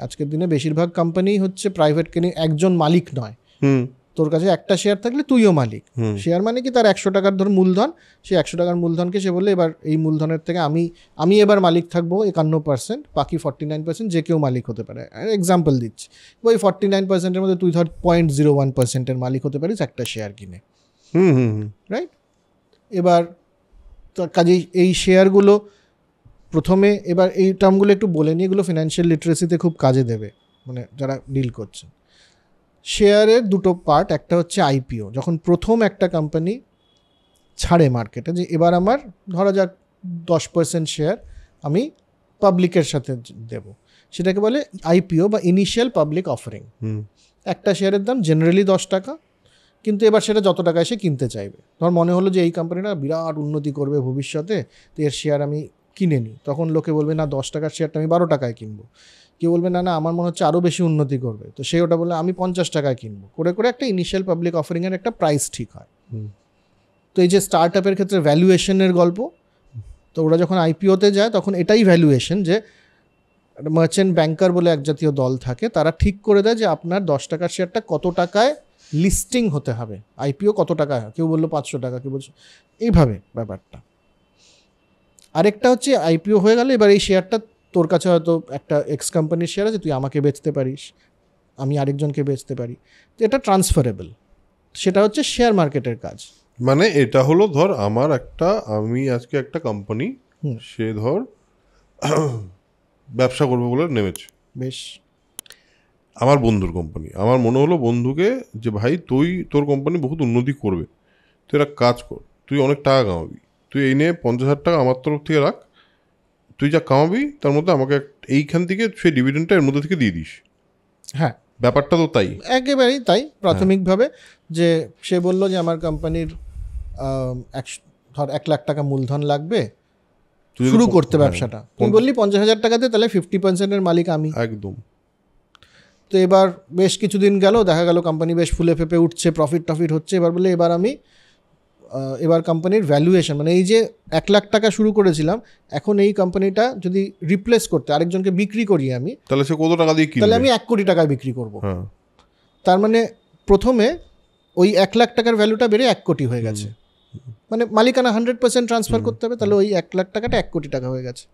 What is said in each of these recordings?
আজকের দিনে বেশিরভাগ কোম্পানি হচ্ছে প্রাইভেট, একজন মালিক নয়, তোর কাছে একটা শেয়ার থাকলে তুইও মালিক। শেয়ার মানে কি, তার 100 টাকার ধর মূলধন, সে 100 টাকার মূলধনকে সে বললে এবার এই মূলধনের থেকে আমি এবার মালিক থাকবো 51%, বাকি 49% যে কেউ মালিক হতে পারে। এক্সাম্পল দিচ্ছি, ওই 49%-এর মধ্যে তুই ধর 0.01%-এর মালিক হতে পারিস একটা শেয়ার কিনে, রাইট? এবার কাজেই এই শেয়ারগুলো প্রথমে, এবার এই টার্মগুলো একটু বলে নিই, এগুলো ফিনান্সিয়াল লিটারেসিতে খুব কাজে দেবে, মানে যারা ডিল করছে। শেয়ারের দুটো পার্ট, একটা হচ্ছে আইপিও, যখন প্রথম একটা কোম্পানি ছাড়ে মার্কেটে যে এবার আমার ধরা যাক 10% শেয়ার আমি পাবলিকের সাথে দেব, সেটাকে বলে আইপিও বা ইনিশিয়াল পাবলিক অফারিং। একটা শেয়ারের দাম জেনারেলি 10 টাকা, কিন্তু এবার সেটা যত টাকায় সে কিনতে চাইবে। ধর মনে হলো যে এই কোম্পানিটা বিরাট উন্নতি করবে ভবিষ্যতে, তো এর শেয়ার আমি কিনে নিই, তখন লোকে বলবে না 10 টাকার শেয়ারটা আমি 12 টাকায় কিনবো। কেউ বলবে না না আমার মনে হচ্ছে আরও বেশি উন্নতি করবে, তো সে ওটা বললে আমি 50 টাকায় কিনবো। করে করে একটা ইনিশিয়াল পাবলিক অফারিংয়ের একটা প্রাইস ঠিক হয়। তো এই যে স্টার্ট আপের ক্ষেত্রে ভ্যালুয়েশনের গল্প, তো ওরা যখন আইপিওতে যায় তখন এটাই ভ্যালুয়েশন, যে মার্চেন্ট ব্যাংকার বলে এক জাতীয় দল থাকে, তারা ঠিক করে দেয় যে আপনার 10 টাকার শেয়ারটা কত টাকায় লিস্টিং হতে হবে, আইপিও কত টাকা, কেউ বললো 500 টাকা, কেউ বলছে এইভাবে ব্যাপারটা। আরেকটা হচ্ছে আইপিও হয়ে গেলে এবার এই শেয়ারটা তোর কাছে হয়তো একটা এক্স কোম্পানির শেয়ার আছে, তুই আমাকে বেচতে পারিস, আমি আরেকজনকে বেচতে পারি, তো এটা ট্রান্সফারেবল। সেটা হচ্ছে শেয়ার মার্কেটের কাজ। মানে এটা হলো ধর আমি আজকে একটা কোম্পানি, সে ধর ব্যবসা করবে বলে নেমেছে, বেশ, আমার বন্ধুর কোম্পানি, আমার মনে হলো বন্ধুকে যে ভাই তোর কোম্পানি বহুত উন্নতি করবে, তুই একটা কাজ কর, তুই অনেক টাকা কামাবি, তুই এই নিয়ে 50,000 টাকা আমার তরফ থেকে রাখ, তুই যা কামাবি তার মধ্যে আমাকে এইখান থেকে সেই ডিভিডেন্ডটা এর মধ্যে থেকে দিয়ে দিস। হ্যাঁ, ব্যাপারটা তো তাই, একেবারেই তাই প্রাথমিকভাবে। যে সে বললো যে আমার কোম্পানির ধর 1 লাখ টাকা মূলধন লাগবে শুরু করতে ব্যবসাটা, তুই বললি 50,000 টাকাতে, তাহলে 50%-এর মালিক আমি একদম। তো এবার বেশ কিছুদিন গেল, দেখা গেল কোম্পানি বেশ ফুলে ফেপে উঠছে, প্রফিট হচ্ছে। এবার বলে এবার কোম্পানির ভ্যালুয়েশন, মানে এই যে 1 লাখ টাকা শুরু করেছিলাম, এখন এই কোম্পানিটা যদি রিপ্লেস করতে আরেকজনকে বিক্রি করি আমি, তাহলে সে কত টাকা দিয়ে কিনবে? তাহলে আমি 1 কোটি টাকায় বিক্রি করব। তার মানে প্রথমে ওই 1 লাখ টাকার ভ্যালুটা বেড়ে 1 কোটি হয়ে গেছে, মানে মালিকানা 100% ট্রান্সফার করতে হবে, তাহলে ওই 1 লাখ টাকাটা 1 কোটি টাকা হয়ে গেছে।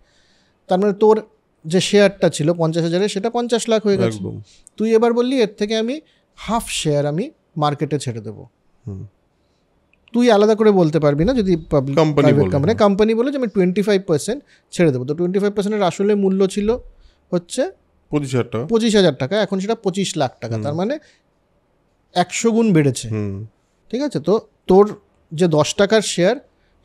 তার মানে তোর যে শেয়ারটা ছিল 50,000-এর, সেটা 50 লাখ হয়ে গেছে। তুই এবার বললি এর থেকে আমি হাফ শেয়ার আমি মার্কেটে ছেড়ে দেবো। তুই আলাদা করে বলতে পারবি না, যদি কোম্পানি বলে যে আমি 25% ছেড়ে দেবো, তো 25%-এর আসলে মূল্য ছিল হচ্ছে 25,000 টাকা, এখন সেটা 25 লাখ টাকা, তার মানে 100 গুণ বেড়েছে। ঠিক আছে, তো তোর যে 10 টাকার শেয়ার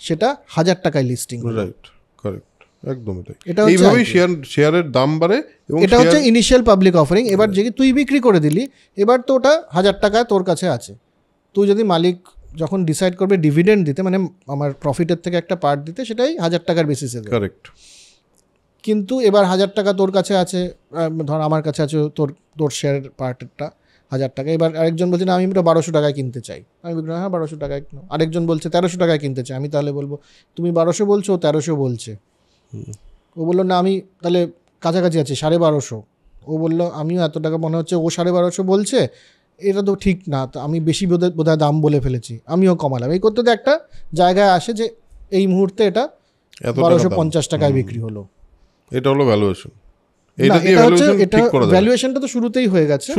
সেটা 1000 টাকায় লিস্টিং, রাইট? কারেক্ট, একদম তাই। এইভাবেই শেয়ারের দাম বাড়ে, এবং এটা হচ্ছে ইনিশিয়াল পাবলিক অফারিং। এবার যদি তুই বিক্রি করে দিলি, এবার তো ওটা 1000 টাকায় তোর কাছে আছে। তুই যদি মালিক যখন ডিসাইড করবে ডিভিডেন্ড দিতে, মানে আমার প্রফিটের থেকে একটা পার্ট দিতে, সেটাই 1000 টাকার বেসিসে দেবে, কারেক্ট। কিন্তু এবার 1000 টাকা তোর কাছে আছে, ধর আমার কাছে আছে তোর শেয়ারের পার্টেরটা 1000 টাকা। এবার আরেকজন বলছে না আমি এটা 1200 টাকায় কিনতে চাই, আমি বলবো হ্যাঁ 1200 টাকায় কিনো। আরেকজন বলছে 1300 টাকায় কিনতে চাই, আমি তাহলে বলবো তুমি 1200 বলছো, 1300 বলছে। ও বললো না আমি তাহলে কাছাকাছি আছি 1250। ও বললো আমিও এত টাকা মনে হচ্ছে, ও 1250 বলছে, এটা তো ঠিক না, তো আমি বেশি বোধহয় দাম বলে ফেলেছি, আমিও কমালাম। এই করতে একটা জায়গায় আসে যে এই মুহূর্তে এটা 1250 টাকায় বিক্রি হলো, এটা হলো ভ্যালুয়েশন। ভ্যালুয়েশনটা তো শুরুতেই হয়ে গেছে।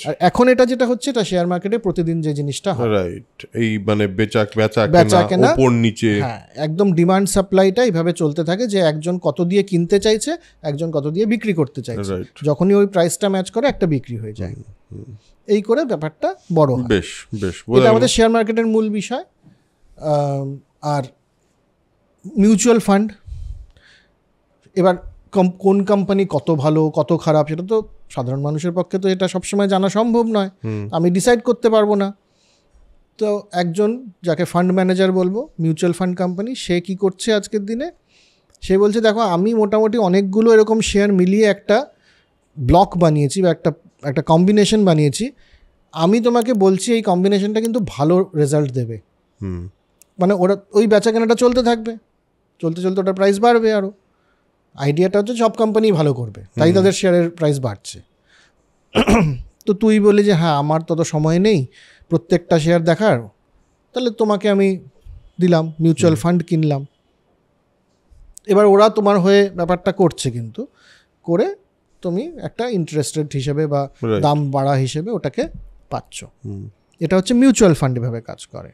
আর এখন এটা যেটা হচ্ছে, এটা শেয়ার মার্কেটে প্রতিদিন যে জিনিসটা হয়, রাইট, এই মানে বেচা কেনা উপর নিচে, হ্যাঁ একদম ডিমান্ড সাপ্লাইটা এইভাবে চলতে থাকে, যে একজন কত দিয়ে কিনতে চাইছে, একজন কত দিয়ে বিক্রি করতে চাইছে, যখনই ওই প্রাইসটা ম্যাচ করে একটা বিক্রি হয়ে যায়। এই করে ব্যাপারটা বড় হয়। বেশ বেশ, এটা আমাদের শেয়ার মার্কেটের মূল বিষয়। আর মিউচুয়াল ফান্ড, এবার কোন কোম্পানি কত ভালো কত খারাপ সেটা তো সাধারণ মানুষের পক্ষে তো এটা সবসময় জানা সম্ভব নয়, আমি ডিসাইড করতে পারবো না। তো একজন যাকে ফান্ড ম্যানেজার বলবো, মিউচুয়াল ফান্ড কোম্পানি, সে কি করছে আজকের দিনে, সে বলছে দেখো আমি মোটামুটি অনেকগুলো এরকম শেয়ার মিলিয়ে একটা ব্লক বানিয়েছি বা একটা কম্বিনেশন বানিয়েছি, আমি তোমাকে বলছি এই কম্বিনেশনটা কিন্তু ভালো রেজাল্ট দেবে। মানে ওরা ওই বেচা কেনাটা চলতে থাকবে, চলতে চলতে ওটার প্রাইস বাড়বে আরও। আইডিয়াটা হচ্ছে সব কোম্পানি ভালো করবে, তাই তাদের শেয়ারের প্রাইস বাড়ছে। তো তুই বলি যে হ্যাঁ আমার তত সময় নেই প্রত্যেকটা শেয়ার দেখার, তাহলে তোমাকে আমি দিলাম, মিউচুয়াল ফান্ড কিনলাম। এবার ওরা তোমার হয়ে ব্যাপারটা করছে, কিন্তু করে তুমি একটা ইন্টারেস্ট রেট হিসেবে বা দাম বাড়া হিসেবে ওটাকে পাচ্ছ। এটা হচ্ছে মিউচুয়াল ফান্ড এভাবে কাজ করে।